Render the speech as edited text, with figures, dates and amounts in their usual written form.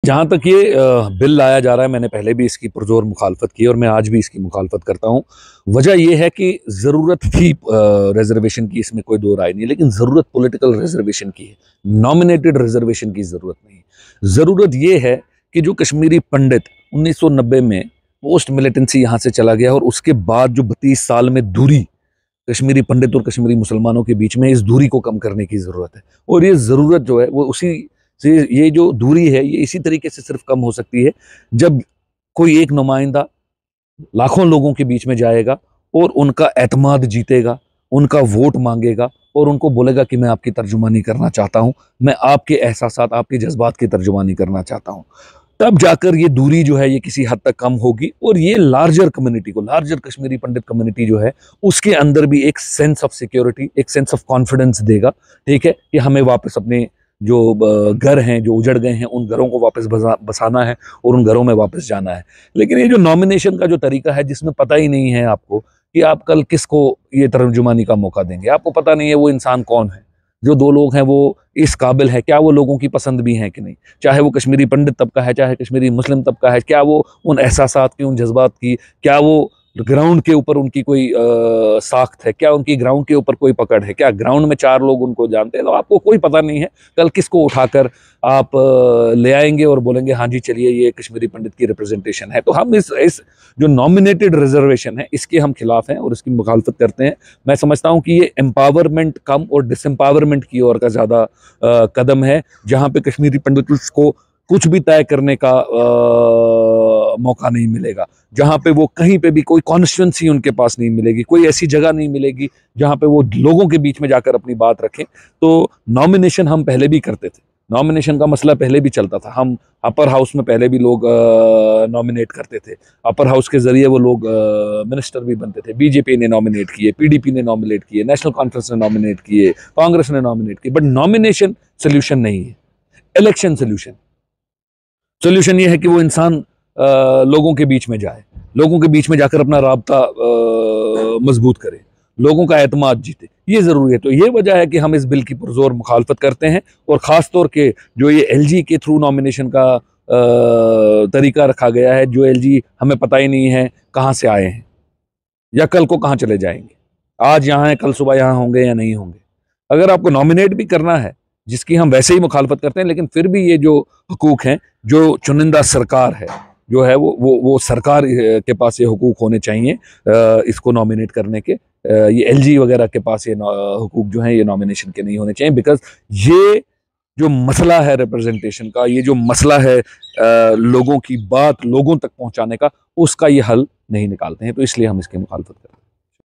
जहाँ तक ये बिल लाया जा रहा है, मैंने पहले भी इसकी पुरज़ोर मुखालफत की और मैं आज भी इसकी मुखालफत करता हूँ। वजह ये है कि ज़रूरत थी रिज़र्वेशन की, इसमें कोई दो राय नहीं है, लेकिन ज़रूरत पॉलिटिकल रिज़र्वेशन की है, नॉमिनेटेड रिज़र्वेशन की ज़रूरत नहीं है। ज़रूरत ये है कि जो कश्मीरी पंडित 1990 में पोस्ट मिलिटेंसी यहाँ से चला गया और उसके बाद जो 32 साल में दूरी कश्मीरी पंडित और कश्मीरी मुसलमानों के बीच में, इस दूरी को कम करने की ज़रूरत है। और ये ज़रूरत जो है वो उसी से, ये जो दूरी है ये इसी तरीके से सिर्फ कम हो सकती है जब कोई एक नुमाइंदा लाखों लोगों के बीच में जाएगा और उनका एतमाद जीतेगा, उनका वोट मांगेगा और उनको बोलेगा कि मैं आपकी तर्जुमानी करना चाहता हूँ, मैं आपके एहसासात, आपके जज्बात की तर्जुमानी करना चाहता हूँ। तब जाकर ये दूरी जो है ये किसी हद तक कम होगी और ये लार्जर कम्युनिटी को, लार्जर कश्मीरी पंडित कम्युनिटी जो है उसके अंदर भी एक सेंस ऑफ सिक्योरिटी, एक सेंस ऑफ कॉन्फिडेंस देगा। ठीक है कि हमें वापस अपने जो घर हैं जो उजड़ गए हैं उन घरों को वापस बसाना है और उन घरों में वापस जाना है। लेकिन ये जो नॉमिनेशन का जो तरीका है जिसमें पता ही नहीं है आपको कि आप कल किसको ये तर्जुमानी का मौका देंगे, आपको पता नहीं है वो इंसान कौन है, जो दो लोग हैं वो इस काबिल है, क्या वो लोगों की पसंद भी हैं कि नहीं, चाहे वो कश्मीरी पंडित तबका है, चाहे कश्मीरी मुस्लिम तबका है, क्या वो उन एहसासात की, उन जज्बात की, क्या वो ग्राउंड के ऊपर उनकी कोई साख्त है, क्या उनकी ग्राउंड के ऊपर कोई पकड़ है, क्या ग्राउंड में चार लोग उनको जानते हैं। तो आपको कोई पता नहीं है कल किसको उठाकर आप ले आएंगे और बोलेंगे हाँ जी चलिए ये कश्मीरी पंडित की रिप्रेजेंटेशन है। तो हम इस जो नॉमिनेटेड रिजर्वेशन है इसके हम खिलाफ हैं और इसकी मुखालफत करते हैं। मैं समझता हूँ कि ये एम्पावरमेंट कम और डिसएम्पावरमेंट की ओर का ज़्यादा कदम है, जहाँ पे कश्मीरी पंडितों को कुछ भी तय करने का मौका नहीं मिलेगा, जहाँ पे वो कहीं पे भी कोई कॉन्स्टिट्यूंसी उनके पास नहीं मिलेगी, कोई ऐसी जगह नहीं मिलेगी जहाँ पे वो लोगों के बीच में जाकर अपनी बात रखें। तो नॉमिनेशन हम पहले भी करते थे, नॉमिनेशन का मसला पहले भी चलता था। हम अपर हाउस में पहले भी लोग नॉमिनेट करते थे, अपर हाउस के जरिए वो लोग मिनिस्टर भी बनते थे। बीजेपी ने नॉमिनेट किए, पीडीपी ने नॉमिनेट किए, नेशनल कॉन्फ्रेंस ने नॉमिनेट किए, कांग्रेस ने नॉमिनेट किए, बट नॉमिनेशन सोल्यूशन नहीं है। इलेक्शन सोल्यूशन ये है कि वो इंसान लोगों के बीच में जाए, लोगों के बीच में जाकर अपना राब्ता मजबूत करे, लोगों का एतमाद जीते, ये ज़रूरी है। तो ये वजह है कि हम इस बिल की पुरजोर मुखालफत करते हैं और ख़ास तौर के जो ये एलजी के थ्रू नॉमिनेशन का तरीका रखा गया है, जो एलजी हमें पता ही नहीं है कहाँ से आए हैं या कल को कहाँ चले जाएंगे, आज यहाँ हैं कल सुबह यहाँ होंगे या नहीं होंगे। अगर आपको नॉमिनेट भी करना है, जिसकी हम वैसे ही मुखालफत करते हैं, लेकिन फिर भी ये जो हुकूक हैं, जो चुनिंदा सरकार है जो है वो सरकार के पास ये हुकूक होने चाहिए इसको नॉमिनेट करने के। ये एलजी वगैरह के पास ये हुकूक जो है ये नॉमिनेशन के नहीं होने चाहिए, बिकॉज ये जो मसला है रिप्रेजेंटेशन का, ये जो मसला है लोगों की बात लोगों तक पहुंचाने का, उसका ये हल नहीं निकालते हैं। तो इसलिए हम इसकी मुखालफत करते हैं।